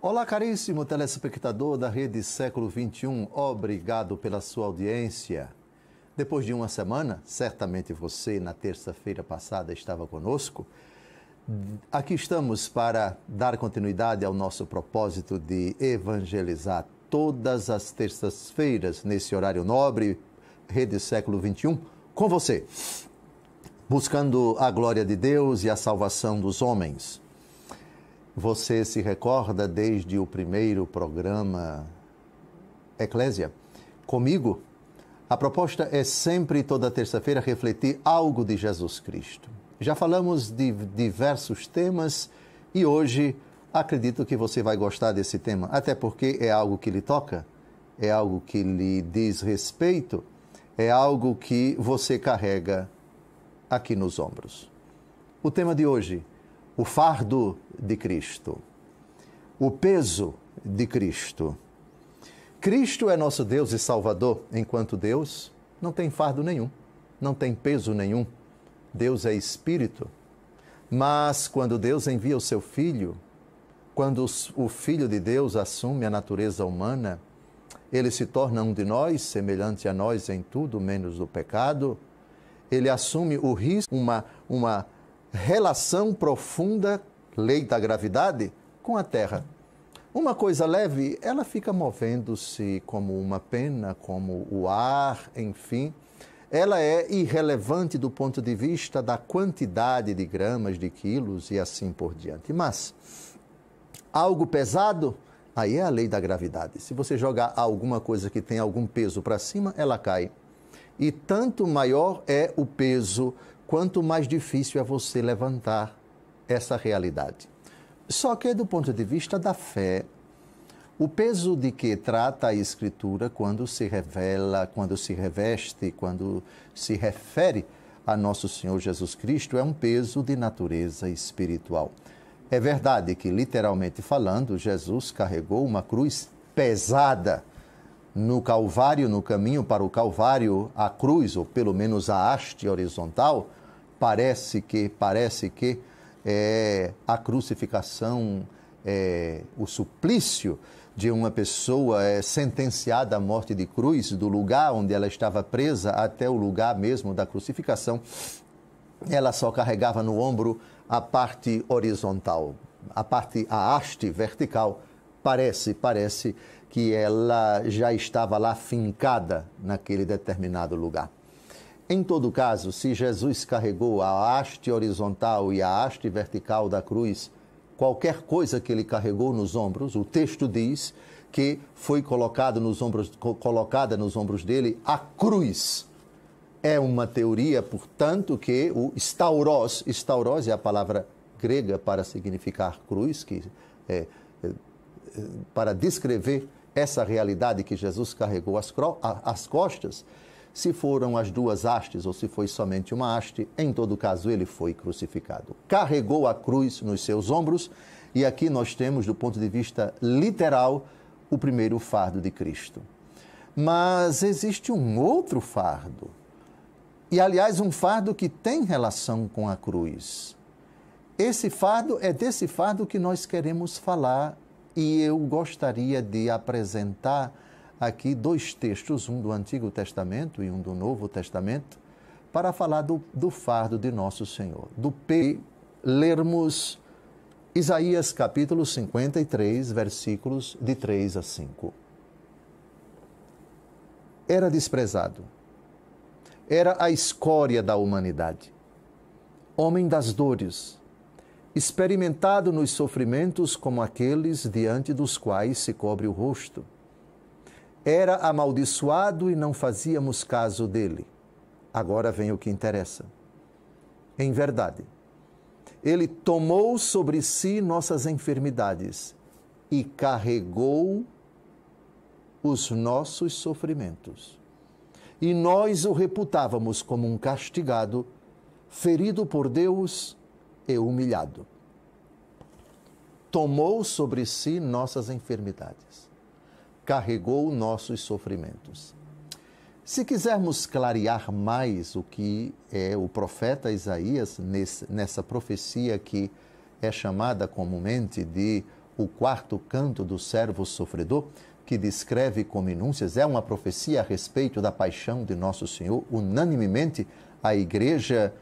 Olá, caríssimo telespectador da Rede Século XXI, obrigado pela sua audiência. Depois de uma semana, certamente você, na terça-feira passada, estava conosco. Aqui estamos para dar continuidade ao nosso propósito de evangelizar todas as terças-feiras, nesse horário nobre, Rede Século XXI, com você, buscando a glória de Deus e a salvação dos homens. Você se recorda desde o primeiro programa Eclésia? Comigo, a proposta é sempre, toda terça-feira, refletir algo de Jesus Cristo. Já falamos de diversos temas e hoje acredito que você vai gostar desse tema, até porque é algo que lhe toca, é algo que lhe diz respeito, é algo que você carrega aqui nos ombros. O tema de hoje: o fardo de Cristo, o peso de Cristo. Cristo é nosso Deus e Salvador. Enquanto Deus, não tem fardo nenhum, não tem peso nenhum. Deus é Espírito. Mas quando Deus envia o seu Filho, quando o Filho de Deus assume a natureza humana, ele se torna um de nós, semelhante a nós em tudo, menos no pecado. Ele assume o risco, uma relação profunda, lei da gravidade, com a Terra. Uma coisa leve, ela fica movendo-se como uma pena, como o ar, enfim. Ela é irrelevante do ponto de vista da quantidade de gramas, de quilos e assim por diante. Mas algo pesado, aí é a lei da gravidade. Se você jogar alguma coisa que tem algum peso para cima, ela cai. E tanto maior é o peso, quanto mais difícil é você levantar essa realidade. Só que do ponto de vista da fé, o peso de que trata a Escritura quando se revela, quando se reveste, quando se refere a nosso Senhor Jesus Cristo, é um peso de natureza espiritual. É verdade que, literalmente falando, Jesus carregou uma cruz pesada. No Calvário, no caminho para o Calvário, a cruz, ou pelo menos a haste horizontal, parece que a crucificação, o suplício de uma pessoa sentenciada à morte de cruz, do lugar onde ela estava presa até o lugar mesmo da crucificação. Ela só carregava no ombro a parte horizontal, a haste vertical. Parece que ela já estava lá fincada naquele determinado lugar. Em todo caso, se Jesus carregou a haste horizontal e a haste vertical da cruz, qualquer coisa que ele carregou nos ombros, o texto diz que foi colocada nos ombros dele a cruz. É uma teoria, portanto, que o stauros é a palavra grega para significar cruz, para descrever essa realidade que Jesus carregou às costas. Se foram as duas hastes ou se foi somente uma haste, em todo caso ele foi crucificado. Carregou a cruz nos seus ombros e aqui nós temos, do ponto de vista literal, o primeiro fardo de Cristo. Mas existe um outro fardo, e aliás um fardo que tem relação com a cruz. Esse fardo é desse fardo que nós queremos falar e eu gostaria de apresentar aqui dois textos, um do Antigo Testamento e um do Novo Testamento, para falar do fardo de nosso Senhor. Lermos Isaías capítulo 53, versículos de 3 a 5. Era desprezado, era a escória da humanidade, homem das dores, experimentado nos sofrimentos como aqueles diante dos quais se cobre o rosto. Era amaldiçoado e não fazíamos caso dele. Agora vem o que interessa. Em verdade, ele tomou sobre si nossas enfermidades e carregou os nossos sofrimentos. E nós o reputávamos como um castigado, ferido por Deus e humilhado. Tomou sobre si nossas enfermidades, carregou nossos sofrimentos. Se quisermos clarear mais o que é o profeta Isaías nessa profecia que é chamada comumente de o quarto canto do servo sofredor, que descreve com minúcias, é uma profecia a respeito da paixão de Nosso Senhor. Unanimemente, a igreja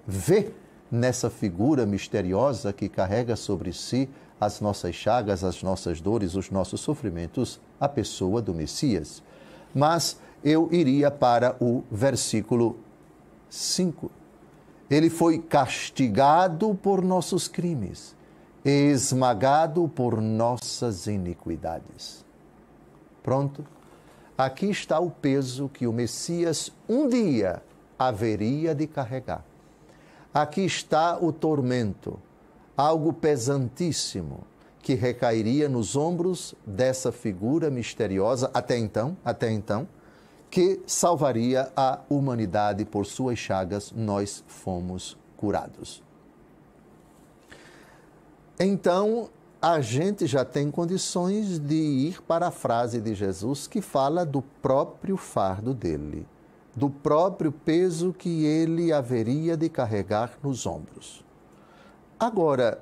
vê nessa figura misteriosa que carrega sobre si as nossas chagas, as nossas dores, os nossos sofrimentos, a pessoa do Messias. Mas eu iria para o versículo 5. Ele foi castigado por nossos crimes, esmagado por nossas iniquidades. Pronto. Aqui está o peso que o Messias um dia haveria de carregar. Aqui está o tormento, algo pesantíssimo, que recairia nos ombros dessa figura misteriosa, até então, que salvaria a humanidade. Por suas chagas nós fomos curados. Então, a gente já tem condições de ir para a frase de Jesus que fala do próprio fardo dele, do próprio peso que ele haveria de carregar nos ombros. Agora,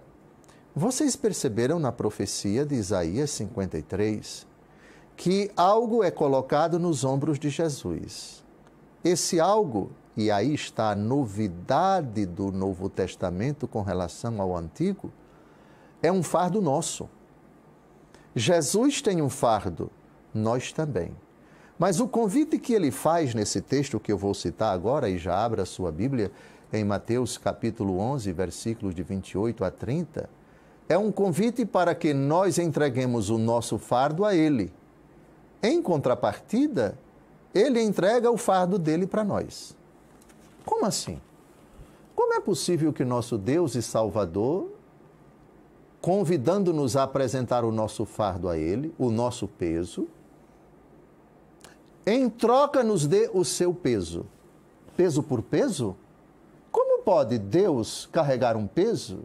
vocês perceberam na profecia de Isaías 53 que algo é colocado nos ombros de Jesus. Esse algo, e aí está a novidade do Novo Testamento com relação ao Antigo, é um fardo nosso. Jesus tem um fardo, nós também. Mas o convite que ele faz nesse texto que eu vou citar agora, e já abra a sua Bíblia, em Mateus capítulo 11, versículos de 28 a 30, é um convite para que nós entreguemos o nosso fardo a ele. Em contrapartida, ele entrega o fardo dele para nós. Como assim? Como é possível que nosso Deus e Salvador, convidando-nos a apresentar o nosso fardo a ele, o nosso peso, em troca nos dê o seu peso? Peso por peso? Como pode Deus carregar um peso?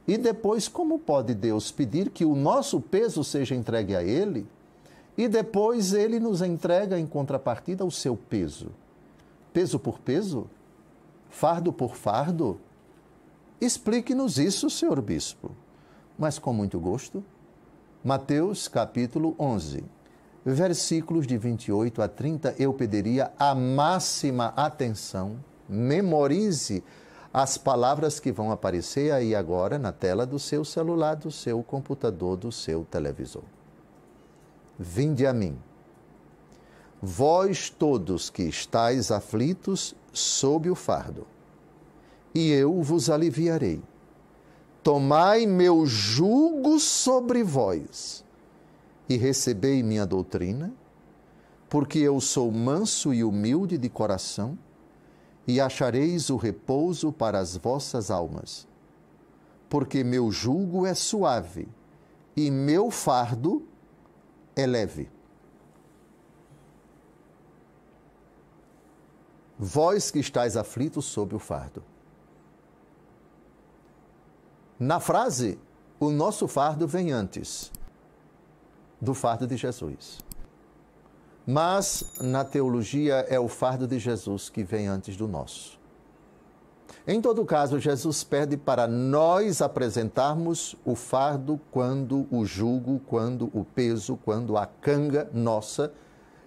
E depois, como pode Deus pedir que o nosso peso seja entregue a ele? E depois ele nos entrega em contrapartida o seu peso. Peso por peso? Fardo por fardo? Explique-nos isso, senhor bispo. Mas com muito gosto. Mateus capítulo 11, versículos de 28 a 30, eu pediria a máxima atenção. Memorize as palavras que vão aparecer aí agora na tela do seu celular, do seu computador, do seu televisor. Vinde a mim, vós todos que estáis aflitos sob o fardo, e eu vos aliviarei. Tomai meu jugo sobre vós e recebei minha doutrina, porque eu sou manso e humilde de coração, e achareis o repouso para as vossas almas. Porque meu jugo é suave e meu fardo é leve. Vós que estáis aflitos sob o fardo. Na frase, o nosso fardo vem antes do fardo de Jesus. Mas, na teologia, é o fardo de Jesus que vem antes do nosso. Em todo caso, Jesus pede para nós apresentarmos o fardo quando o jugo, quando o peso, quando a canga nossa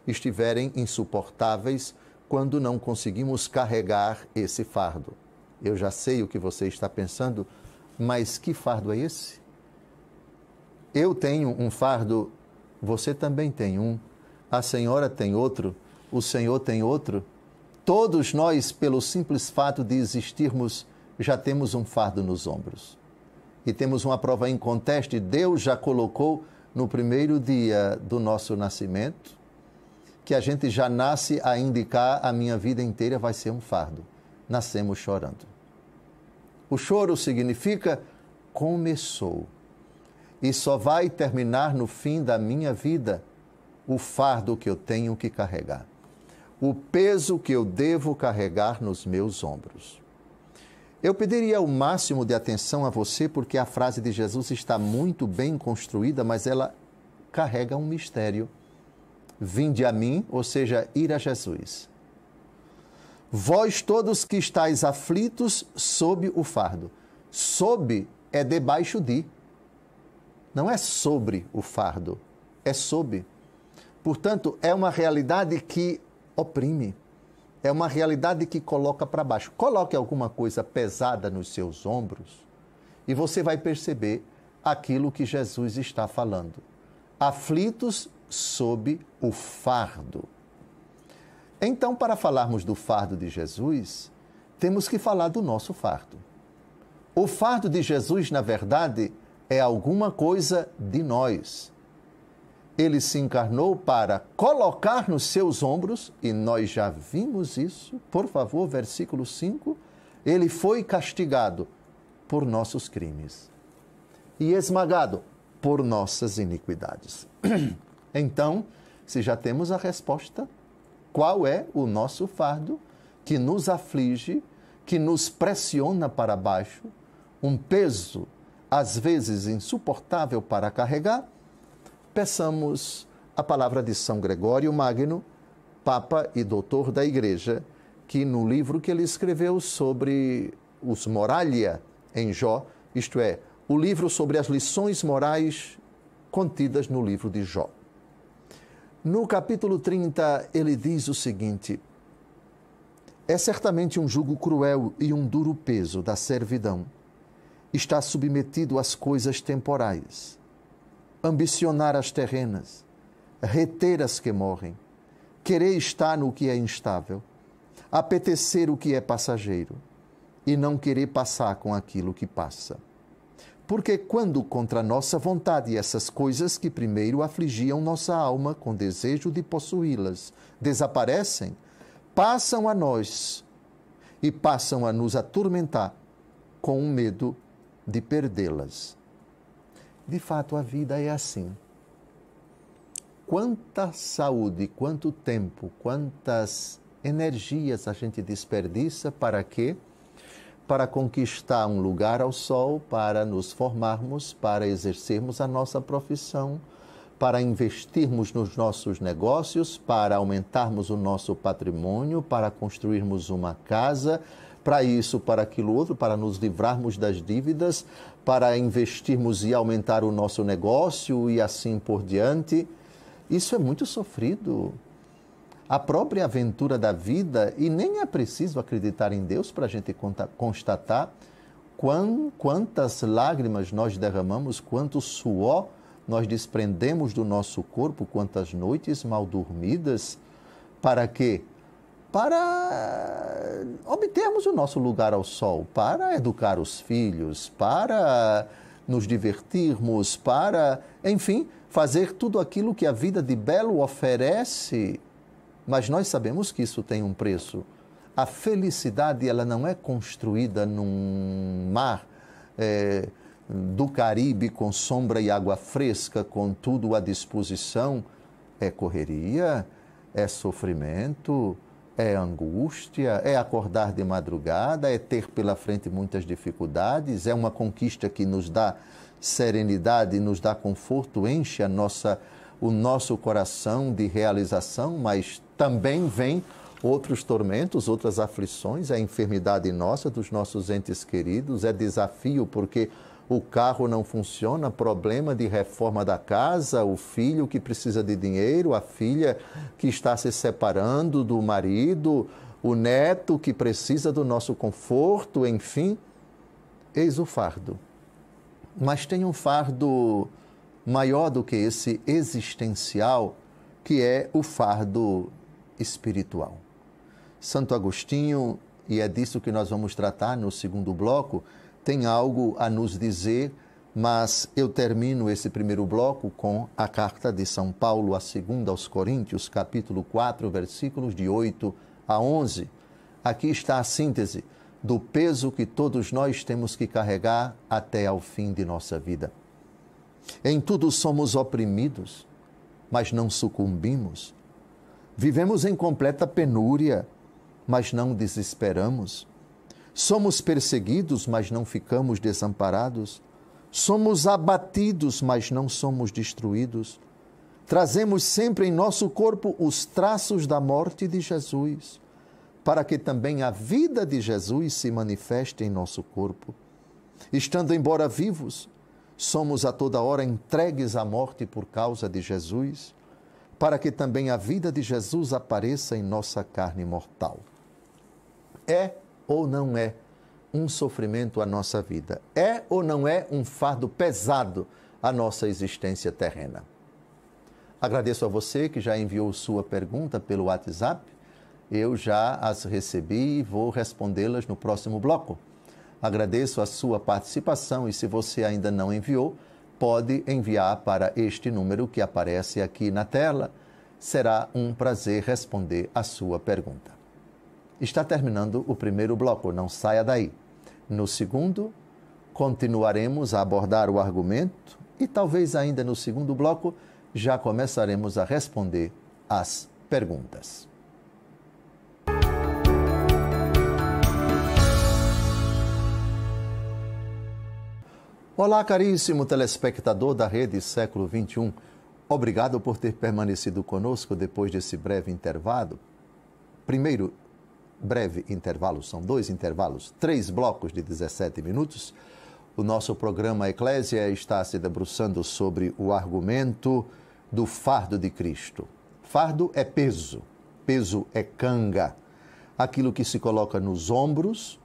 estiverem insuportáveis, quando não conseguimos carregar esse fardo. Eu já sei o que você está pensando, mas que fardo é esse? Eu tenho um fardo, você também tem um, a senhora tem outro, o senhor tem outro. Todos nós, pelo simples fato de existirmos, já temos um fardo nos ombros. E temos uma prova inconteste, Deus já colocou no primeiro dia do nosso nascimento, que a gente já nasce a indicar a minha vida inteira vai ser um fardo. Nascemos chorando. O choro significa começou. E só vai terminar no fim da minha vida o fardo que eu tenho que carregar. O peso que eu devo carregar nos meus ombros. Eu pediria o máximo de atenção a você, porque a frase de Jesus está muito bem construída, mas ela carrega um mistério. Vinde a mim, ou seja, ir a Jesus. Vós todos que estáis aflitos sob o fardo. Sob é debaixo de. Não é sobre o fardo, é sob. Portanto, é uma realidade que oprime. É uma realidade que coloca para baixo. Coloque alguma coisa pesada nos seus ombros e você vai perceber aquilo que Jesus está falando. Aflitos sob o fardo. Então, para falarmos do fardo de Jesus, temos que falar do nosso fardo. O fardo de Jesus, na verdade, é alguma coisa de nós. Ele se encarnou para colocar nos seus ombros, e nós já vimos isso, por favor, versículo 5, ele foi castigado por nossos crimes e esmagado por nossas iniquidades. Então, se já temos a resposta, qual é o nosso fardo que nos aflige, que nos pressiona para baixo, um peso, às vezes insuportável para carregar? Peçamos a palavra de São Gregório Magno, Papa e Doutor da Igreja, que no livro que ele escreveu sobre os Moralia em Jó, isto é, o livro sobre as lições morais contidas no livro de Jó. No capítulo 30, ele diz o seguinte: é certamente um jugo cruel e um duro peso da servidão. Está submetido às coisas temporais, ambicionar as terrenas, reter as que morrem, querer estar no que é instável, apetecer o que é passageiro e não querer passar com aquilo que passa. Porque quando contra nossa vontade essas coisas que primeiro afligiam nossa alma com desejo de possuí-las desaparecem, passam a nós e passam a nos atormentar com o medo de perdê-las. De fato, a vida é assim. Quanta saúde, quanto tempo, quantas energias a gente desperdiça para quê? Para conquistar um lugar ao sol, para nos formarmos, para exercermos a nossa profissão, para investirmos nos nossos negócios, para aumentarmos o nosso patrimônio, para construirmos uma casa, para isso, para aquilo outro, para nos livrarmos das dívidas, para investirmos e aumentar o nosso negócio e assim por diante. Isso é muito sofrido. A própria aventura da vida, e nem é preciso acreditar em Deus para a gente constatar quantas lágrimas nós derramamos, quanto suor nós desprendemos do nosso corpo, quantas noites mal dormidas, para quê? Para obtermos o nosso lugar ao sol, para educar os filhos, para nos divertirmos, para, enfim, fazer tudo aquilo que a vida de belo oferece. Mas nós sabemos que isso tem um preço. A felicidade, ela não é construída num mar do Caribe com sombra e água fresca, com tudo à disposição. É correria, é sofrimento, é angústia, é acordar de madrugada, é ter pela frente muitas dificuldades, é uma conquista que nos dá serenidade, nos dá conforto, enche o nosso coração de realização, mas também vem outros tormentos, outras aflições, é a enfermidade nossa, dos nossos entes queridos, é desafio porque o carro não funciona, problema de reforma da casa, o filho que precisa de dinheiro, a filha que está se separando do marido, o neto que precisa do nosso conforto, enfim, eis o fardo. Mas tem um fardo maior do que esse existencial, que é o fardo espiritual. Santo Agostinho, e é disso que nós vamos tratar no segundo bloco, tem algo a nos dizer, mas eu termino esse primeiro bloco com a carta de São Paulo, a segunda aos Coríntios, capítulo 4, versículos de 8 a 11. Aqui está a síntese do peso que todos nós temos que carregar até ao fim de nossa vida. Em tudo somos oprimidos, mas não sucumbimos. Vivemos em completa penúria, mas não desesperamos. Somos perseguidos, mas não ficamos desamparados. Somos abatidos, mas não somos destruídos. Trazemos sempre em nosso corpo os traços da morte de Jesus, para que também a vida de Jesus se manifeste em nosso corpo. Estando embora vivos, somos a toda hora entregues à morte por causa de Jesus, para que também a vida de Jesus apareça em nossa carne mortal. É ou não é um sofrimento a nossa vida? É ou não é um fardo pesado a nossa existência terrena? Agradeço a você que já enviou sua pergunta pelo WhatsApp. Eu já as recebi e vou respondê-las no próximo bloco. Agradeço a sua participação e se você ainda não enviou, pode enviar para este número que aparece aqui na tela. Será um prazer responder a sua pergunta. Está terminando o primeiro bloco, não saia daí. No segundo, continuaremos a abordar o argumento e talvez ainda no segundo bloco já começaremos a responder as perguntas. Olá, caríssimo telespectador da Rede Século XXI. Obrigado por ter permanecido conosco depois desse breve intervalo. Primeiro, breve intervalo, são 2 intervalos, 3 blocos de 17 minutos. O nosso programa Eclésia está se debruçando sobre o argumento do fardo de Cristo. Fardo é peso, peso é canga, aquilo que se coloca nos ombros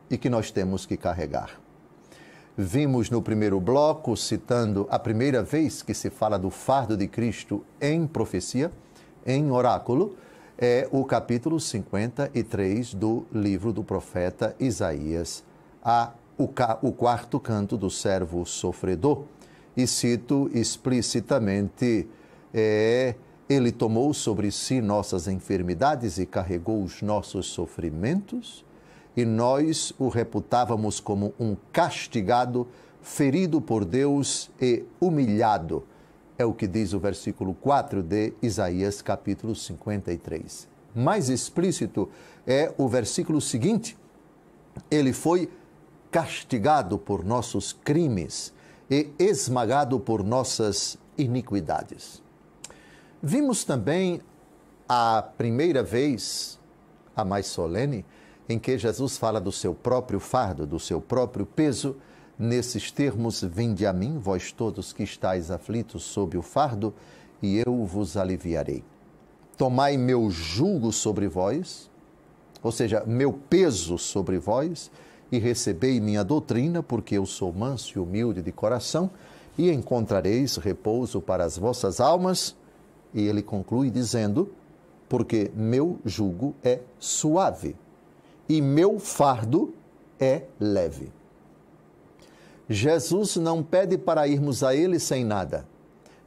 e que nós temos que carregar. Vimos no primeiro bloco, citando a primeira vez que se fala do fardo de Cristo em profecia, em oráculo, é o capítulo 53 do livro do profeta Isaías, o 4º canto do servo sofredor. E cito explicitamente, ele tomou sobre si nossas enfermidades e carregou os nossos sofrimentos, e nós o reputávamos como um castigado, ferido por Deus e humilhado. É o que diz o versículo 4 de Isaías, capítulo 53. Mais explícito é o versículo seguinte. Ele foi castigado por nossos crimes e esmagado por nossas iniquidades. Vimos também a primeira vez, a mais solene, em que Jesus fala do seu próprio fardo, do seu próprio peso, nesses termos: vinde a mim, vós todos que estáis aflitos sob o fardo, e eu vos aliviarei. Tomai meu jugo sobre vós, ou seja, meu peso sobre vós, e recebei minha doutrina, porque eu sou manso e humilde de coração, e encontrareis repouso para as vossas almas. E ele conclui dizendo: porque meu jugo é suave e meu fardo é leve. Jesus não pede para irmos a Ele sem nada.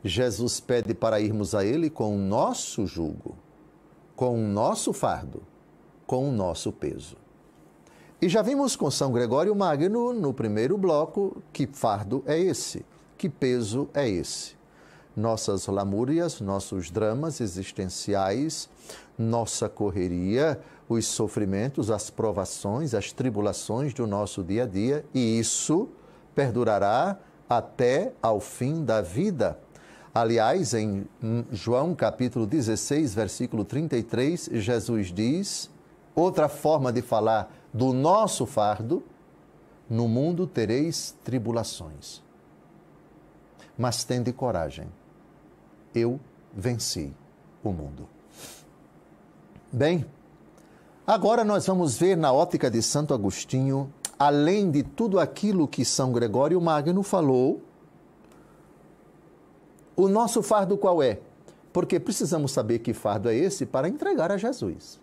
Jesus pede para irmos a Ele com o nosso jugo, com o nosso fardo, com o nosso peso. E já vimos com São Gregório Magno, no primeiro bloco, que fardo é esse, que peso é esse. Nossas lamúrias, nossos dramas existenciais, nossa correria, os sofrimentos, as provações, as tribulações do nosso dia a dia, e isso perdurará até ao fim da vida. Aliás, em João capítulo 16, versículo 33, Jesus diz, outra forma de falar do nosso fardo: no mundo tereis tribulações, mas tende coragem, eu venci o mundo. Bem, agora nós vamos ver na ótica de Santo Agostinho, além de tudo aquilo que São Gregório Magno falou, o nosso fardo qual é? Porque precisamos saber que fardo é esse para entregar a Jesus.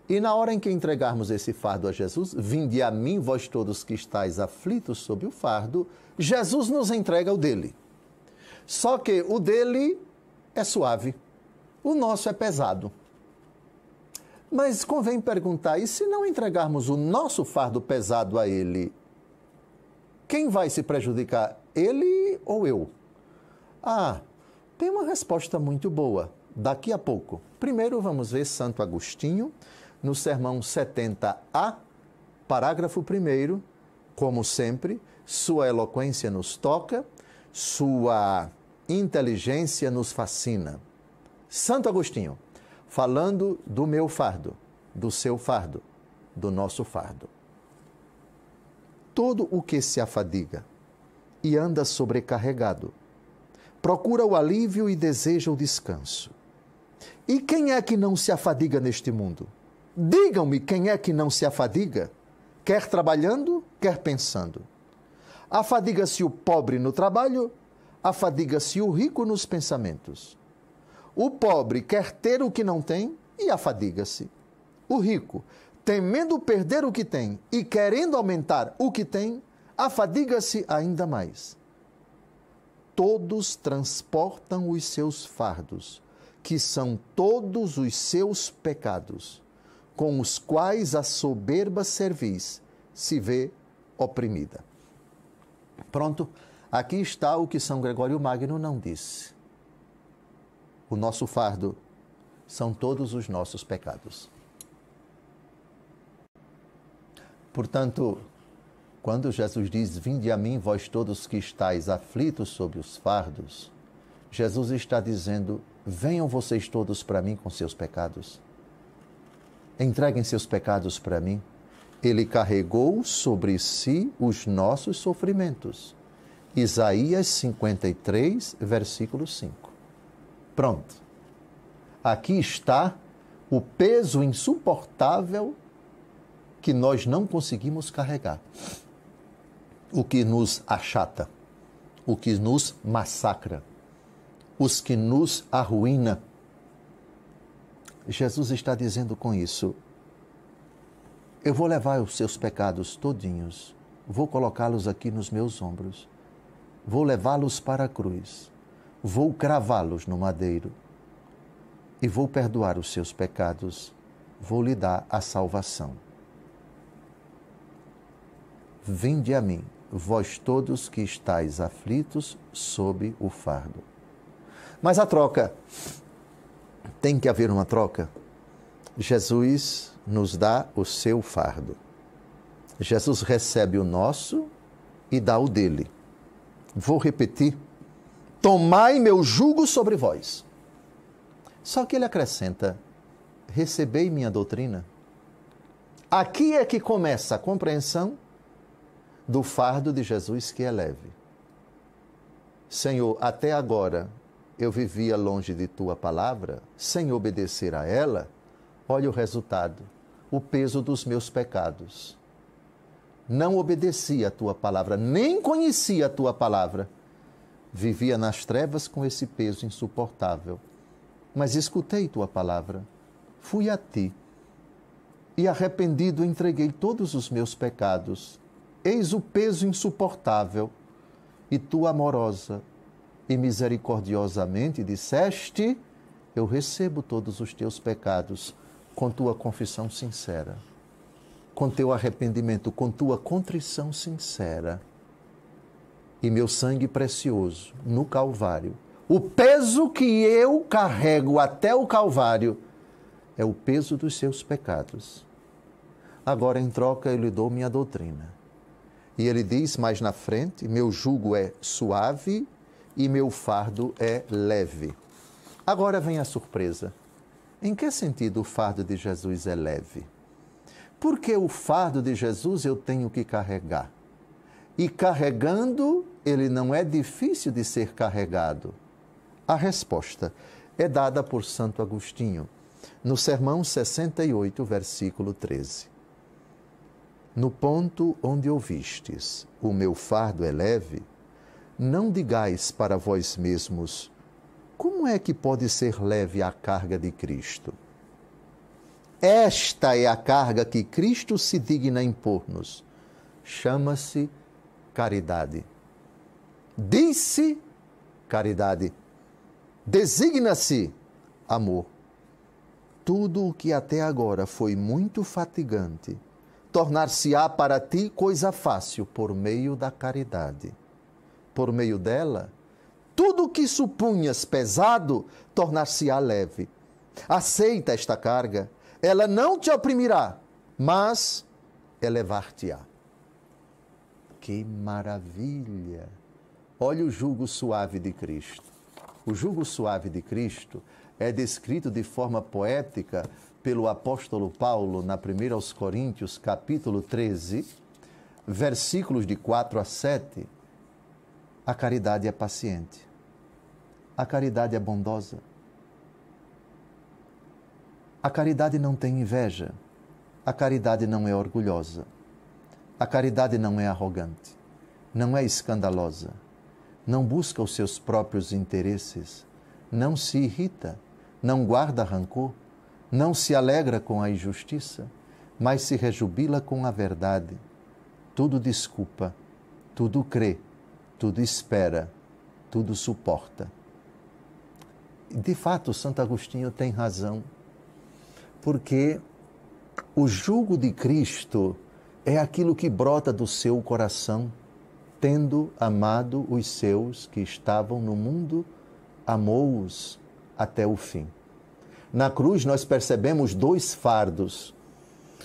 E na hora em que entregarmos esse fardo a Jesus, vinde a mim, vós todos que estáis aflitos sob o fardo, Jesus nos entrega o dele. Só que o dele é suave, o nosso é pesado. Mas convém perguntar, e se não entregarmos o nosso fardo pesado a ele, quem vai se prejudicar, ele ou eu? Tem uma resposta muito boa, daqui a pouco. Primeiro vamos ver Santo Agostinho, no sermão 70A, parágrafo 1º, como sempre, sua eloquência nos toca, sua inteligência nos fascina. Santo Agostinho, falando do meu fardo, do seu fardo, do nosso fardo. Todo o que se afadiga e anda sobrecarregado. Procura o alívio e deseja o descanso. E quem é que não se afadiga neste mundo? Digam-me quem é que não se afadiga, quer trabalhando, quer pensando. Afadiga-se o pobre no trabalho, afadiga-se o rico nos pensamentos. O pobre quer ter o que não tem e afadiga-se. O rico, temendo perder o que tem e querendo aumentar o que tem, afadiga-se ainda mais. Todos transportam os seus fardos, que são todos os seus pecados, com os quais a soberba cerviz se vê oprimida. Pronto, aqui está o que São Gregório Magno não disse. O nosso fardo são todos os nossos pecados. Portanto, quando Jesus diz, vinde a mim, vós todos que estáis aflitos sob os fardos, Jesus está dizendo, venham vocês todos para mim com seus pecados. Entreguem seus pecados para mim. Ele carregou sobre si os nossos sofrimentos. Isaías 53, versículo 5. Pronto. Aqui está o peso insuportável que nós não conseguimos carregar. O que nos achata, o que nos massacra, os que nos arruína. Jesus está dizendo com isso, eu vou levar os seus pecados todinhos, vou colocá-los aqui nos meus ombros, vou levá-los para a cruz, vou cravá-los no madeiro e vou perdoar os seus pecados, vou lhe dar a salvação. Vinde a mim, vós todos que estáis aflitos sob o fardo. Mas a troca, tem que haver uma troca. Jesus nos dá o seu fardo. Jesus recebe o nosso e dá o dele. Vou repetir. Tomai meu jugo sobre vós. Só que ele acrescenta, recebei minha doutrina. Aqui é que começa a compreensão do fardo de Jesus que é leve. Senhor, até agora eu vivia longe de tua palavra, sem obedecer a ela. Olha o resultado, o peso dos meus pecados. Não obedecia a tua palavra, nem conhecia a tua palavra. Vivia nas trevas com esse peso insuportável. Mas escutei tua palavra, fui a ti e arrependido entreguei todos os meus pecados. Eis o peso insuportável e tu, amorosa e misericordiosamente, disseste, eu recebo todos os teus pecados com tua confissão sincera, com teu arrependimento, com tua contrição sincera. E meu sangue precioso no Calvário, o peso que eu carrego até o Calvário, é o peso dos seus pecados. Agora, em troca, eu lhe dou minha doutrina. E ele diz mais na frente, meu jugo é suave e meu fardo é leve. Agora vem a surpresa. Em que sentido o fardo de Jesus é leve? Porque o fardo de Jesus eu tenho que carregar. E carregando, ele não é difícil de ser carregado. A resposta é dada por Santo Agostinho, no Sermão 68, versículo 13. No ponto onde ouvistes, o meu fardo é leve, não digais para vós mesmos, como é que pode ser leve a carga de Cristo? Esta é a carga que Cristo se digna impor-nos. Chama-se caridade. Diz-se caridade. Designa-se amor. Tudo o que até agora foi muito fatigante, tornar-se-á para ti coisa fácil por meio da caridade. Por meio dela, tudo o que supunhas pesado, tornar-se-á leve. Aceita esta carga, ela não te oprimirá, mas elevar-te-á. Que maravilha! Olha o jugo suave de Cristo. O jugo suave de Cristo é descrito de forma poética pelo apóstolo Paulo na 1 aos Coríntios, capítulo 13, versículos de 4 a 7. A caridade é paciente. A caridade é bondosa. A caridade não tem inveja. A caridade não é orgulhosa. A caridade não é arrogante. Não é escandalosa. Não busca os seus próprios interesses. Não se irrita. Não guarda rancor. Não se alegra com a injustiça, mas se rejubila com a verdade. Tudo desculpa, tudo crê, tudo espera, tudo suporta. De fato, Santo Agostinho tem razão, porque o jugo de Cristo é aquilo que brota do seu coração, tendo amado os seus que estavam no mundo, amou-os até o fim. Na cruz nós percebemos dois fardos,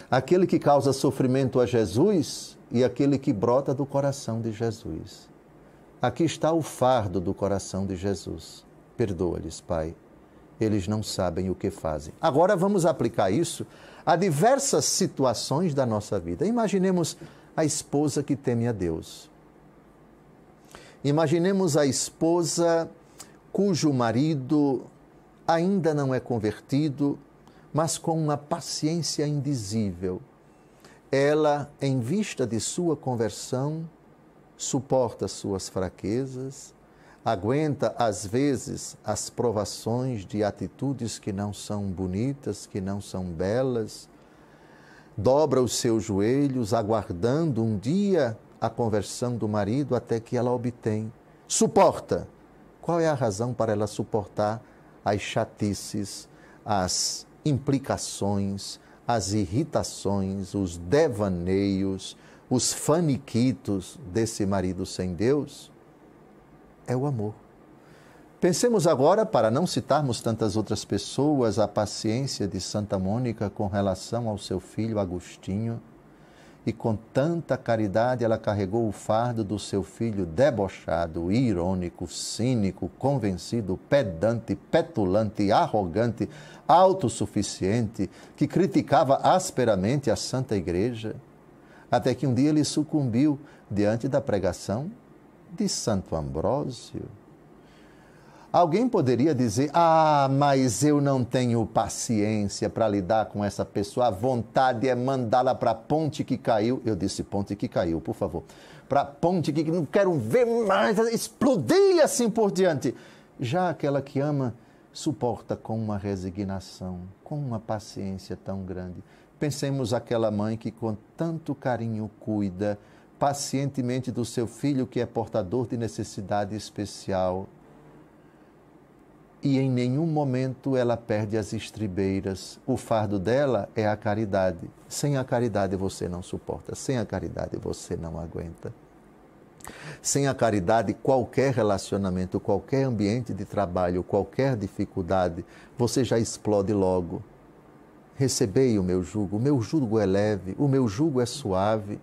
aquele que causa sofrimento a Jesus e aquele que brota do coração de Jesus. Aqui está o fardo do coração de Jesus. Perdoa-lhes, Pai, eles não sabem o que fazem. Agora vamos aplicar isso a diversas situações da nossa vida. Imaginemos a esposa que teme a Deus. Imaginemos a esposa cujo marido ainda não é convertido, mas com uma paciência indizível. Ela, em vista de sua conversão, suporta suas fraquezas, aguenta, às vezes, as provações de atitudes que não são bonitas, que não são belas, dobra os seus joelhos, aguardando um dia a conversão do marido até que ela obtém. Suporta. Qual é a razão para ela suportar as chatices, as implicações, as irritações, os devaneios, os faniquitos desse marido sem Deus? É o amor. Pensemos agora, para não citarmos tantas outras pessoas, a paciência de Santa Mônica com relação ao seu filho Agostinho, e com tanta caridade ela carregou o fardo do seu filho debochado, irônico, cínico, convencido, pedante, petulante, arrogante, autossuficiente, que criticava asperamente a Santa Igreja, até que um dia ele sucumbiu diante da pregação de Santo Ambrósio. Alguém poderia dizer, mas eu não tenho paciência para lidar com essa pessoa, a vontade é mandá-la para a ponte que caiu. Eu disse ponte que caiu, por favor. Para a ponte que não quero ver mais, explodir assim por diante. Já aquela que ama, suporta com uma resignação, com uma paciência tão grande. Pensemos aquela mãe que com tanto carinho cuida pacientemente do seu filho que é portador de necessidade especial. E em nenhum momento ela perde as estribeiras. O fardo dela é a caridade. Sem a caridade você não suporta. Sem a caridade você não aguenta. Sem a caridade, qualquer relacionamento, qualquer ambiente de trabalho, qualquer dificuldade, você já explode logo. Recebei o meu jugo é leve, o meu jugo é suave.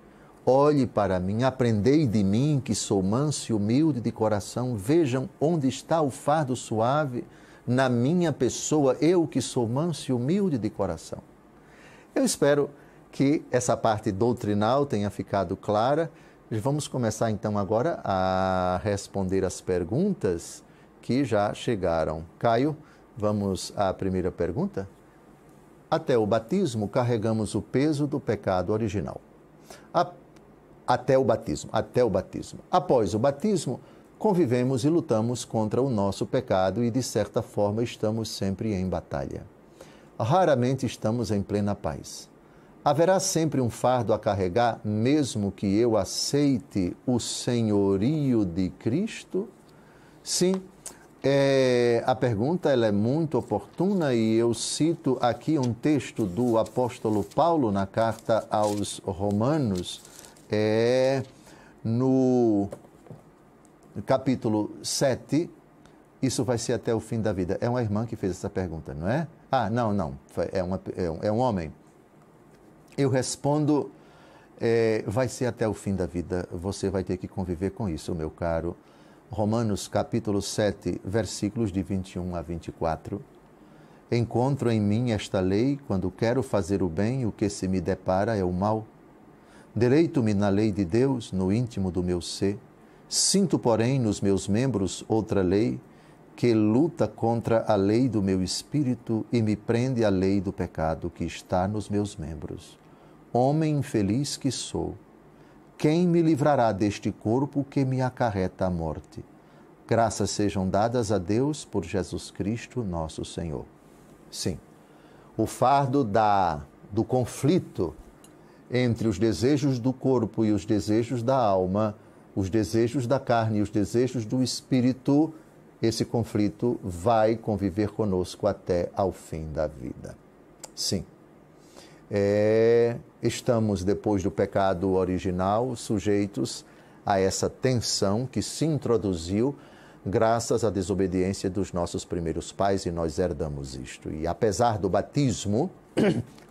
Olhe para mim, aprendei de mim, que sou manso e humilde de coração. Vejam onde está o fardo suave na minha pessoa, eu que sou manso e humilde de coração. Eu espero que essa parte doutrinal tenha ficado clara. Vamos começar então agora a responder as perguntas que já chegaram. Caio, vamos à primeira pergunta? Até o batismo, carregamos o peso do pecado original. Até o batismo. Após o batismo, convivemos e lutamos contra o nosso pecado e, de certa forma, estamos sempre em batalha. Raramente estamos em plena paz. Haverá sempre um fardo a carregar, mesmo que eu aceite o senhorio de Cristo? Sim, a pergunta ela é muito oportuna e eu cito aqui um texto do apóstolo Paulo na carta aos Romanos, no capítulo 7, isso vai ser até o fim da vida. É uma irmã que fez essa pergunta, não é? Não, é um homem. Eu respondo, vai ser até o fim da vida, você vai ter que conviver com isso, meu caro. Romanos capítulo 7, versículos de 21 a 24. Encontro em mim esta lei, quando quero fazer o bem, o que se me depara é o mal. Deleito-me na lei de Deus, no íntimo do meu ser, Sinto, porém, nos meus membros outra lei que luta contra a lei do meu espírito e me prende à lei do pecado que está nos meus membros. Homem infeliz que sou, quem me livrará deste corpo que me acarreta a morte? Graças sejam dadas a Deus por Jesus Cristo, nosso Senhor. Sim, o fardo do conflito entre os desejos do corpo e os desejos da alma, os desejos da carne e os desejos do espírito, esse conflito vai conviver conosco até ao fim da vida. Sim, estamos, depois do pecado original, sujeitos a essa tensão que se introduziu graças à desobediência dos nossos primeiros pais, e nós herdamos isto. E apesar do batismo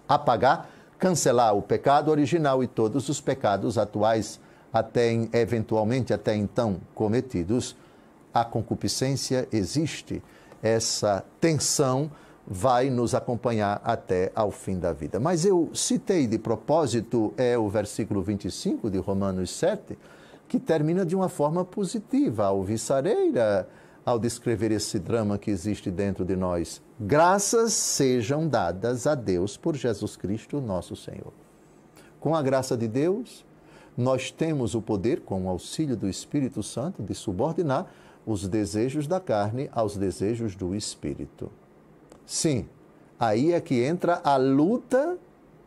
apagar, cancelar o pecado original e todos os pecados atuais, eventualmente até então cometidos, a concupiscência existe, essa tensão vai nos acompanhar até ao fim da vida. Mas eu citei de propósito o versículo 25 de Romanos 7, que termina de uma forma positiva, alvissareira, ao descrever esse drama que existe dentro de nós. Graças sejam dadas a Deus por Jesus Cristo, nosso Senhor. Com a graça de Deus, nós temos o poder, com o auxílio do Espírito Santo, de subordinar os desejos da carne aos desejos do Espírito. Sim, aí é que entra a luta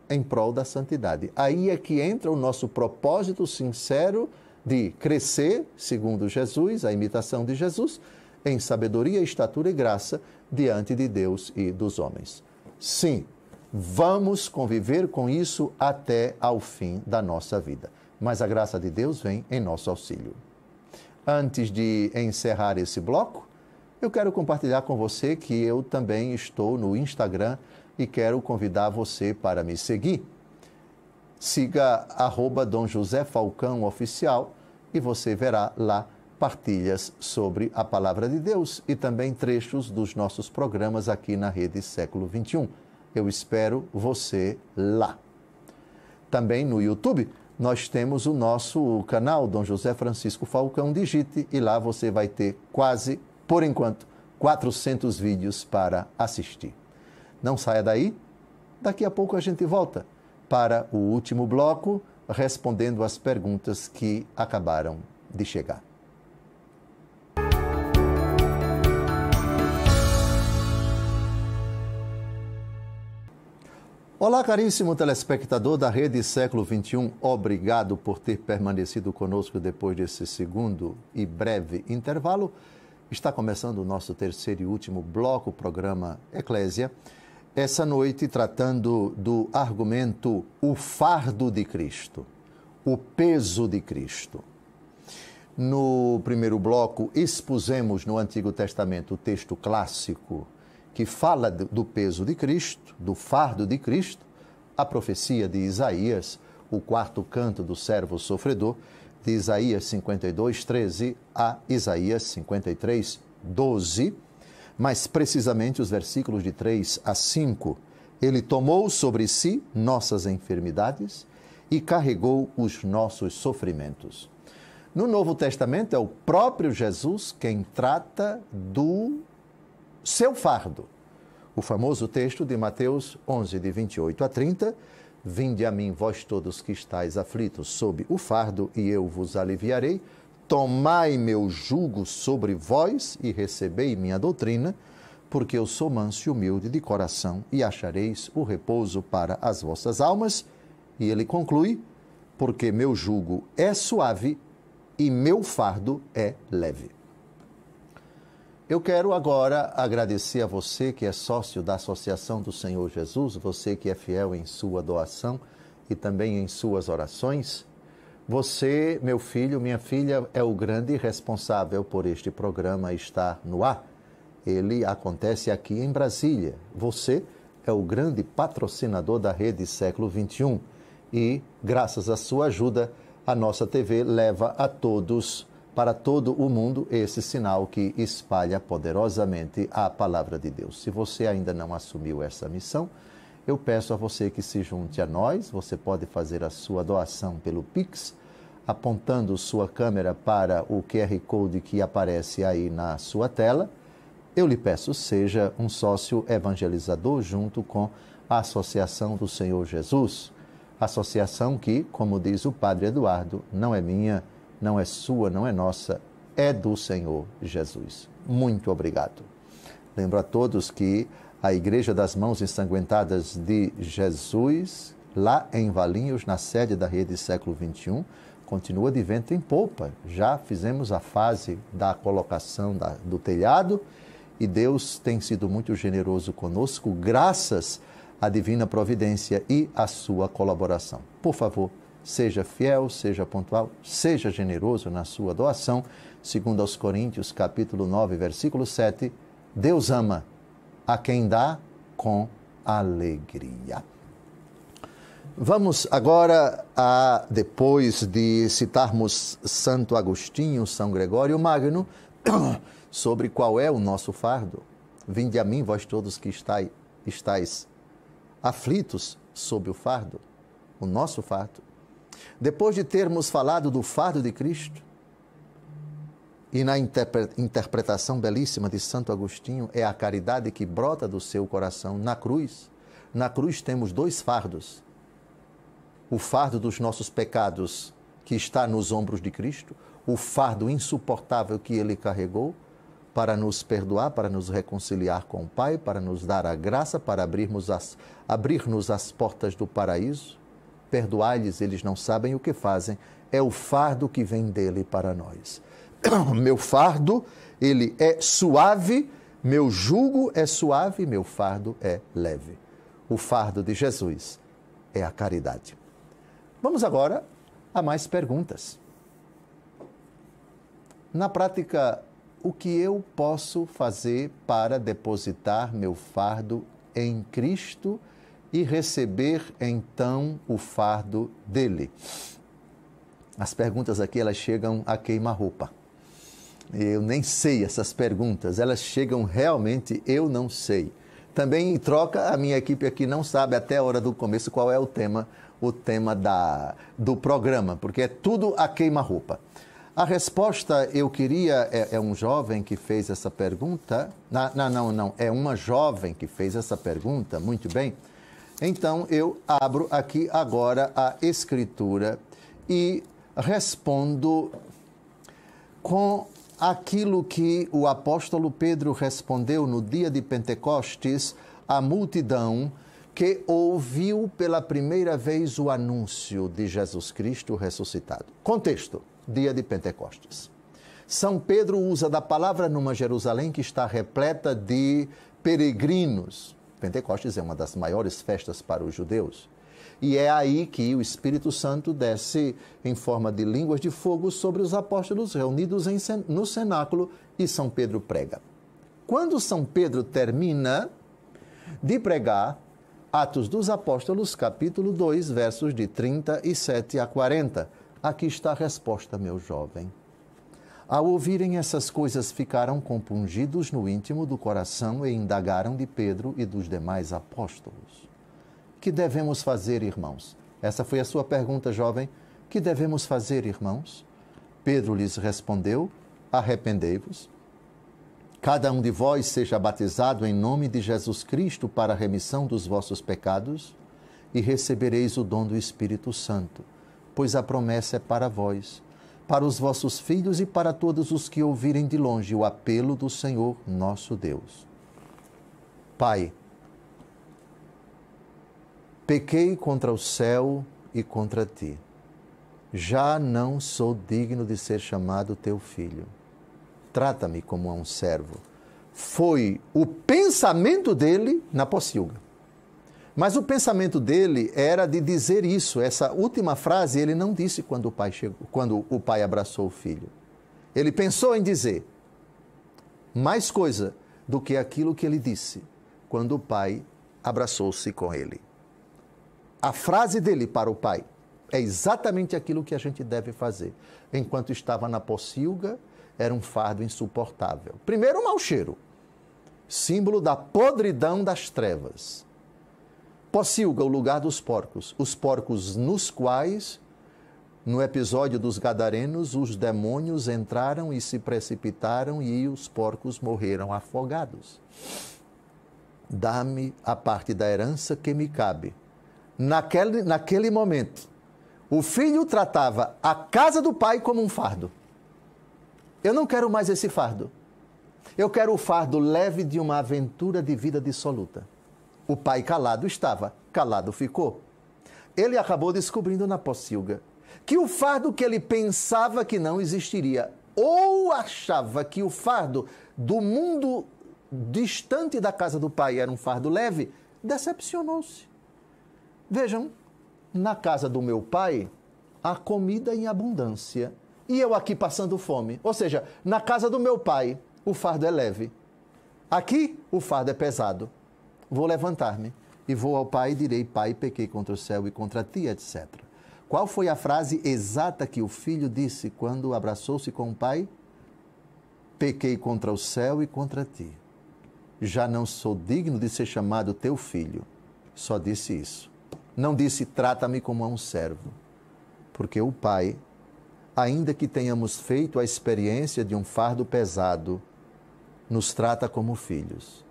em prol da santidade. Aí é que entra o nosso propósito sincero de crescer, segundo Jesus, a imitação de Jesus, em sabedoria, estatura e graça diante de Deus e dos homens. Sim, vamos conviver com isso até ao fim da nossa vida. Mas a graça de Deus vem em nosso auxílio. Antes de encerrar esse bloco, eu quero compartilhar com você que eu também estou no Instagram e quero convidar você para me seguir. Siga @Dom José Falcão Oficial e você verá lá partilhas sobre a Palavra de Deus e também trechos dos nossos programas aqui na Rede Século XXI. Eu espero você lá. Também no YouTube, nós temos o nosso canal Dom José Francisco Falcão. Digite e lá você vai ter quase, por enquanto, 400 vídeos para assistir. Não saia daí, daqui a pouco a gente volta para o último bloco, respondendo às perguntas que acabaram de chegar. Olá, caríssimo telespectador da Rede Século XXI. Obrigado por ter permanecido conosco depois desse segundo e breve intervalo. Está começando o nosso terceiro e último bloco, o programa Eclésia. Essa noite tratando do argumento o fardo de Cristo, o peso de Cristo. No primeiro bloco, expusemos no Antigo Testamento o texto clássico que fala do peso de Cristo, do fardo de Cristo, a profecia de Isaías, o quarto canto do servo sofredor, de Isaías 52, 13 a Isaías 53, 12, mais precisamente os versículos de 3 a 5. Ele tomou sobre si nossas enfermidades e carregou os nossos sofrimentos. No Novo Testamento é o próprio Jesus quem trata do seu fardo. O famoso texto de Mateus 11, de 28 a 30, vinde a mim, vós todos que estáis aflitos sob o fardo, e eu vos aliviarei. Tomai meu jugo sobre vós e recebei minha doutrina, porque eu sou manso e humilde de coração, e achareis o repouso para as vossas almas. E ele conclui, porque meu jugo é suave e meu fardo é leve. Eu quero agora agradecer a você que é sócio da Associação do Senhor Jesus, você que é fiel em sua doação e também em suas orações. Você, meu filho, minha filha, é o grande responsável por este programa estar no ar. Ele acontece aqui em Brasília. Você é o grande patrocinador da Rede Século XXI e, graças à sua ajuda, a nossa TV leva a todos, para todo o mundo, esse sinal que espalha poderosamente a palavra de Deus. Se você ainda não assumiu essa missão, eu peço a você que se junte a nós. Você pode fazer a sua doação pelo Pix, apontando sua câmera para o QR Code que aparece aí na sua tela, eu lhe peço, seja um sócio evangelizador junto com a Associação do Senhor Jesus. Associação que, como diz o Padre Eduardo, não é minha, não é sua, não é nossa, é do Senhor Jesus. Muito obrigado. Lembro a todos que a Igreja das Mãos Ensanguentadas de Jesus, lá em Valinhos, na sede da Rede Século XXI, continua de vento em popa. Já fizemos a fase da colocação do telhado e Deus tem sido muito generoso conosco, graças à divina providência e à sua colaboração. Por favor, seja fiel, seja pontual, seja generoso na sua doação. Segundo aos Coríntios, capítulo 9, versículo 7, Deus ama a quem dá com alegria. Vamos agora, depois de citarmos Santo Agostinho, São Gregório Magno, sobre qual é o nosso fardo. Vinde a mim, vós todos que estáis aflitos sob o fardo, o nosso fardo. Depois de termos falado do fardo de Cristo, e na interpretação belíssima de Santo Agostinho, é a caridade que brota do seu coração na cruz. Na cruz temos dois fardos. O fardo dos nossos pecados, que está nos ombros de Cristo, o fardo insuportável que ele carregou para nos perdoar, para nos reconciliar com o Pai, para nos dar a graça, para abrir-nos as portas do paraíso. Perdoai-lhes, eles não sabem o que fazem. É o fardo que vem dele para nós. Meu fardo, ele é suave, meu jugo é suave, meu fardo é leve. O fardo de Jesus é a caridade. Vamos agora a mais perguntas. Na prática, o que eu posso fazer para depositar meu fardo em Cristo e receber então o fardo dele? As perguntas aqui, elas chegam a queima-roupa. Eu nem sei essas perguntas, elas chegam realmente, eu não sei. Também em troca, a minha equipe aqui não sabe até a hora do começo qual é o tema do programa, porque é tudo a queima-roupa. A resposta eu queria, é um jovem que fez essa pergunta, não, é uma jovem que fez essa pergunta, muito bem. Então eu abro aqui agora a Escritura e respondo com aquilo que o apóstolo Pedro respondeu no dia de Pentecostes à multidão que ouviu pela primeira vez o anúncio de Jesus Cristo ressuscitado. Contexto, dia de Pentecostes. São Pedro usa da palavra numa Jerusalém que está repleta de peregrinos. Pentecostes é uma das maiores festas para os judeus. E é aí que o Espírito Santo desce em forma de línguas de fogo sobre os apóstolos reunidos no cenáculo e São Pedro prega. Quando São Pedro termina de pregar, Atos dos Apóstolos, capítulo 2, versos de 37 a 40. Aqui está a resposta, meu jovem. Ao ouvirem essas coisas, ficaram compungidos no íntimo do coração e indagaram de Pedro e dos demais apóstolos. Que devemos fazer, irmãos? Essa foi a sua pergunta, jovem. Que devemos fazer, irmãos? Pedro lhes respondeu: arrependei-vos. Cada um de vós seja batizado em nome de Jesus Cristo para a remissão dos vossos pecados e recebereis o dom do Espírito Santo, pois a promessa é para vós, para os vossos filhos e para todos os que ouvirem de longe o apelo do Senhor nosso Deus. Pai, pequei contra o céu e contra ti. Já não sou digno de ser chamado teu filho. Trata-me como a um servo. Foi o pensamento dele na pocilga. Mas o pensamento dele era de dizer isso. Essa última frase ele não disse quando o pai abraçou o filho. Ele pensou em dizer mais coisa do que aquilo que ele disse quando o pai abraçou-se com ele. A frase dele para o pai é exatamente aquilo que a gente deve fazer. Enquanto estava na pocilga, era um fardo insuportável. Primeiro, o mau cheiro, símbolo da podridão das trevas. Pocilga, o lugar dos porcos. Os porcos nos quais No episódio dos Gadarenos, os demônios entraram e se precipitaram e os porcos morreram afogados. Dá-me a parte da herança que me cabe. Naquele momento, o filho tratava a casa do pai como um fardo. Eu não quero mais esse fardo. Eu quero o fardo leve de uma aventura de vida dissoluta. O pai calado estava, calado ficou. Ele acabou descobrindo na pocilga que o fardo que ele pensava que não existiria, ou achava que o fardo do mundo distante da casa do pai era um fardo leve, decepcionou-se. Vejam, na casa do meu pai, há comida em abundância, e eu aqui passando fome. Ou seja, na casa do meu pai, o fardo é leve. Aqui, o fardo é pesado. Vou levantar-me e vou ao pai e direi: Pai, pequei contra o céu e contra ti, etc. Qual foi a frase exata que o filho disse quando abraçou-se com o pai? Pequei contra o céu e contra ti. Já não sou digno de ser chamado teu filho. Só disse isso. Não disse: trata-me como a um servo. Porque o pai, ainda que tenhamos feito a experiência de um fardo pesado, nos trata como filhos.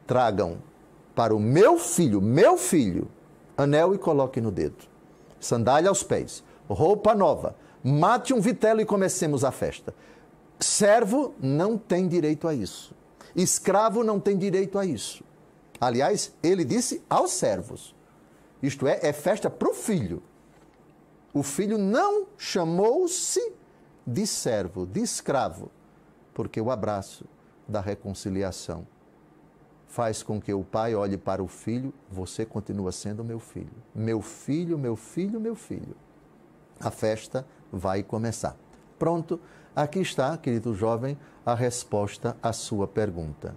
Tragam para o meu filho, anel e coloque no dedo. Sandália aos pés, roupa nova, mate um vitelo e comecemos a festa. Servo não tem direito a isso. Escravo não tem direito a isso. Aliás, ele disse aos servos. Isto é festa para o filho. O filho não chamou-se de servo, de escravo, porque o abraço da reconciliação faz com que o pai olhe para o filho: você continua sendo meu filho. Meu filho, meu filho, meu filho. A festa vai começar. Pronto, aqui está, querido jovem, a resposta à sua pergunta.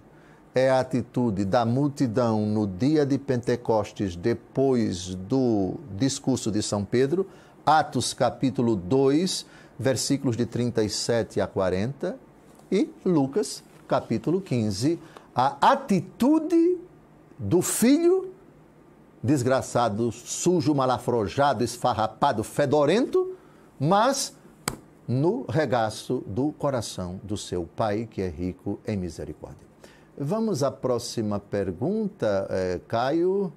É a atitude da multidão no dia de Pentecostes, depois do discurso de São Pedro, Atos capítulo 2, versículos de 37 a 40, e Lucas capítulo 15, a atitude do filho desgraçado, sujo, malafrojado, esfarrapado, fedorento, mas no regaço do coração do seu pai, que é rico em misericórdia. Vamos à próxima pergunta, Caio.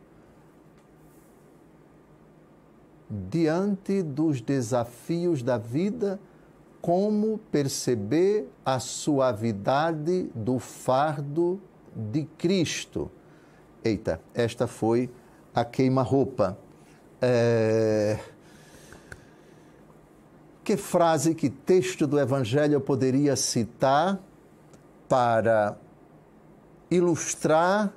Diante dos desafios da vida, como perceber a suavidade do fardo de Cristo? Eita, esta foi a queima-roupa. Que frase, que texto do Evangelho eu poderia citar para ilustrar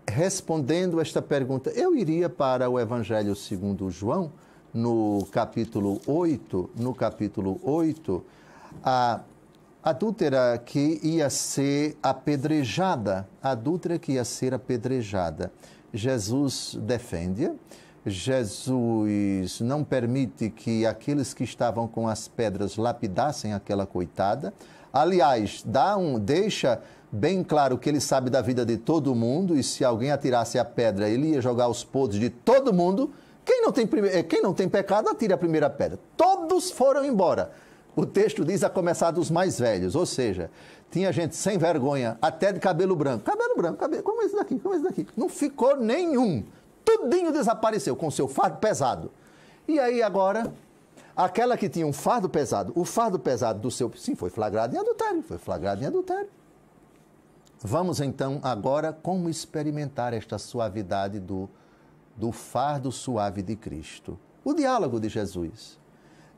respondendo esta pergunta? Eu iria para o Evangelho segundo João, no capítulo 8, a adúltera que ia ser apedrejada, Jesus defende-a, Jesus não permite que aqueles que estavam com as pedras lapidassem aquela coitada. Aliás, deixa bem claro que ele sabe da vida de todo mundo, e se alguém atirasse a pedra, ele ia jogar os podres de todo mundo. Quem não tem pecado, atire a primeira pedra. Todos foram embora. O texto diz, a começar dos mais velhos, ou seja, tinha gente sem vergonha, até de cabelo branco. Como esse daqui. Não ficou nenhum. Tudinho desapareceu com seu fardo pesado. E aí agora, aquela que tinha um fardo pesado, o fardo pesado do seu... Sim, foi flagrado em adultério. Vamos então agora como experimentar esta suavidade do fardo suave de Cristo. O diálogo de Jesus.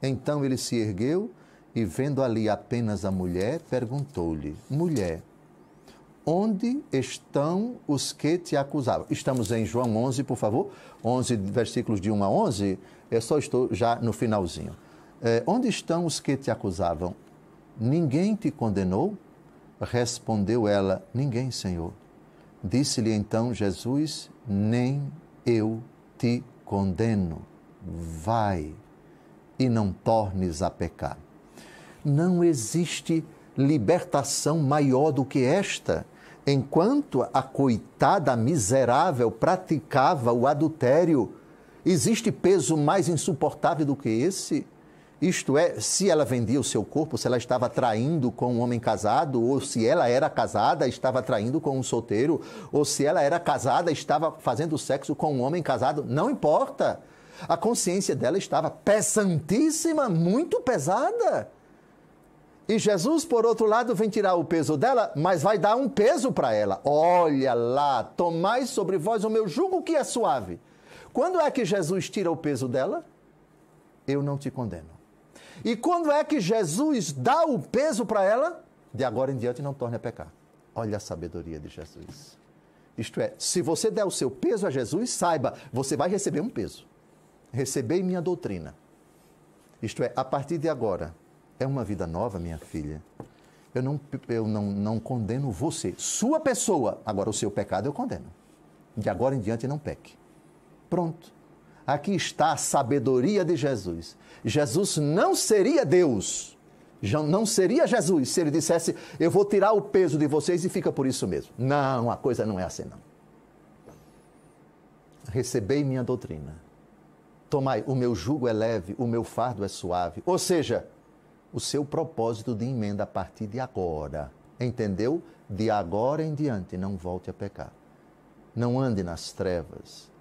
Então ele se ergueu e, vendo ali apenas a mulher, perguntou-lhe: mulher, onde estão os que te acusavam? Estamos em João 11, por favor. 11, versículos de 1 a 11. Eu só estou já no finalzinho. Onde estão os que te acusavam? Ninguém te condenou? Respondeu ela: ninguém, Senhor. Disse-lhe então Jesus: nem eu te condeno. Vai e não tornes a pecar. Não existe libertação maior do que esta. Enquanto a coitada miserável praticava o adultério, Existe peso mais insuportável do que esse? Isto é, se ela vendia o seu corpo, se ela estava traindo com um homem casado, ou se ela era casada, estava traindo com um solteiro, ou se ela era casada, estava fazendo sexo com um homem casado, não importa. A consciência dela estava pesantíssima, muito pesada. E Jesus, por outro lado, vem tirar o peso dela, mas vai dar um peso para ela. Olha lá, tomai sobre vós o meu jugo que é suave. Quando é que Jesus tira o peso dela? Eu não te condeno. E quando é que Jesus dá o peso para ela? De agora em diante não torne a pecar. Olha a sabedoria de Jesus. Isto é, se você der o seu peso a Jesus, saiba, você vai receber um peso. Recebei minha doutrina. Isto é, a partir de agora, é uma vida nova, minha filha. Eu não condeno você, sua pessoa. Agora, o seu pecado eu condeno. De agora em diante não peque. Pronto. Aqui está a sabedoria de Jesus. Jesus não seria Deus, não seria Jesus se ele dissesse, eu vou tirar o peso de vocês e fica por isso mesmo. Não, a coisa não é assim não. Recebei minha doutrina. Tomai, o meu jugo é leve, o meu fardo é suave. Ou seja, o seu propósito de emenda a partir de agora. Entendeu? De agora em diante, não volte a pecar. Não ande nas trevas.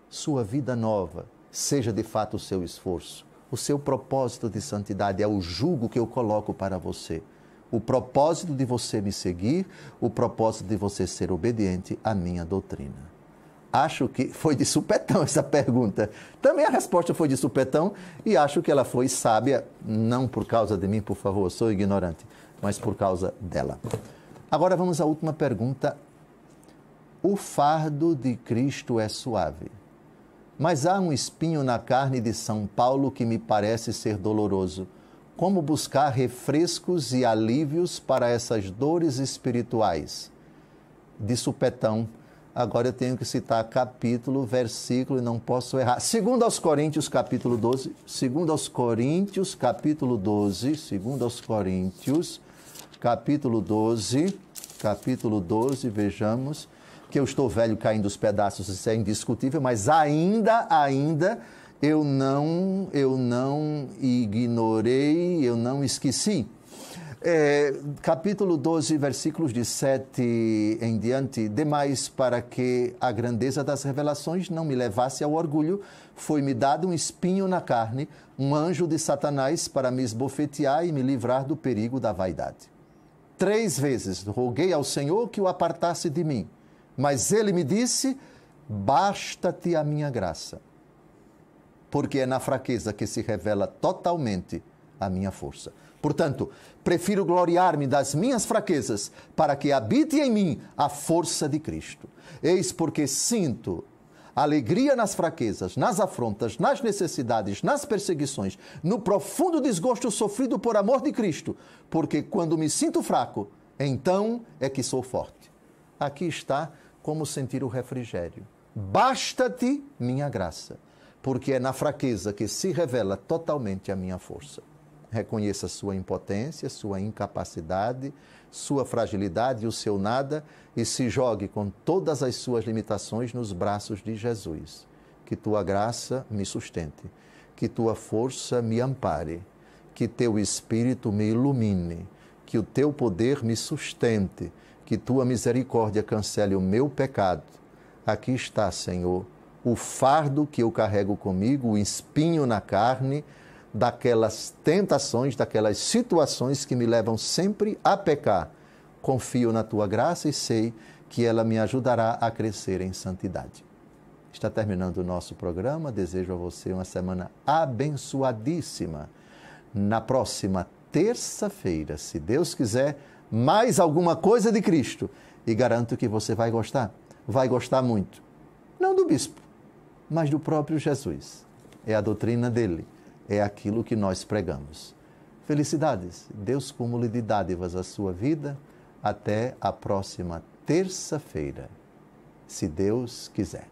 Sua vida nova seja de fato o seu esforço. O seu propósito de santidade é o jugo que eu coloco para você. O propósito de você me seguir, o propósito de você ser obediente à minha doutrina. Acho que foi de supetão essa pergunta. Também a resposta foi de supetão e acho que ela foi sábia, não por causa de mim, por favor, sou ignorante, mas por causa dela. Agora vamos à última pergunta. O fardo de Cristo é suave, mas há um espinho na carne de São Paulo que me parece ser doloroso. Como buscar refrescos e alívios para essas dores espirituais? De supetão. Agora eu tenho que citar capítulo, versículo e não posso errar. 2 aos Coríntios, capítulo 12. 2 aos Coríntios, capítulo 12. 2 aos Coríntios, capítulo 12. Capítulo 12, vejamos. Que eu estou velho caindo os pedaços, isso é indiscutível, mas ainda eu não ignorei, eu não esqueci. Capítulo 12, versículos de 7 em diante. Demais, para que a grandeza das revelações não me levasse ao orgulho, foi-me dado um espinho na carne, um anjo de Satanás para me esbofetear e me livrar do perigo da vaidade. 3 vezes roguei ao Senhor que o apartasse de mim. Mas ele me disse, basta-te a minha graça, porque é na fraqueza que se revela totalmente a minha força. Portanto, prefiro gloriar-me das minhas fraquezas, para que habite em mim a força de Cristo. Eis porque sinto alegria nas fraquezas, nas afrontas, nas necessidades, nas perseguições, no profundo desgosto sofrido por amor de Cristo, porque quando me sinto fraco, então é que sou forte. Aqui está como sentir o refrigério. Basta-te minha graça, porque é na fraqueza que se revela totalmente a minha força. Reconheça sua impotência, sua incapacidade, sua fragilidade e o seu nada e se jogue com todas as suas limitações nos braços de Jesus. Que tua graça me sustente, que tua força me ampare, que teu Espírito me ilumine, que o teu poder me sustente, que tua misericórdia cancele o meu pecado. Aqui está, Senhor, o fardo que eu carrego comigo, o espinho na carne, daquelas tentações, daquelas situações que me levam sempre a pecar. Confio na tua graça e sei que ela me ajudará a crescer em santidade. Está terminando o nosso programa. Desejo a você uma semana abençoadíssima. Na próxima terça-feira, se Deus quiser, mais alguma coisa de Cristo. E garanto que você vai gostar muito. Não do bispo, mas do próprio Jesus. É a doutrina dele, é aquilo que nós pregamos. Felicidades, Deus cumule de dádivas a sua vida. Até a próxima terça-feira, se Deus quiser.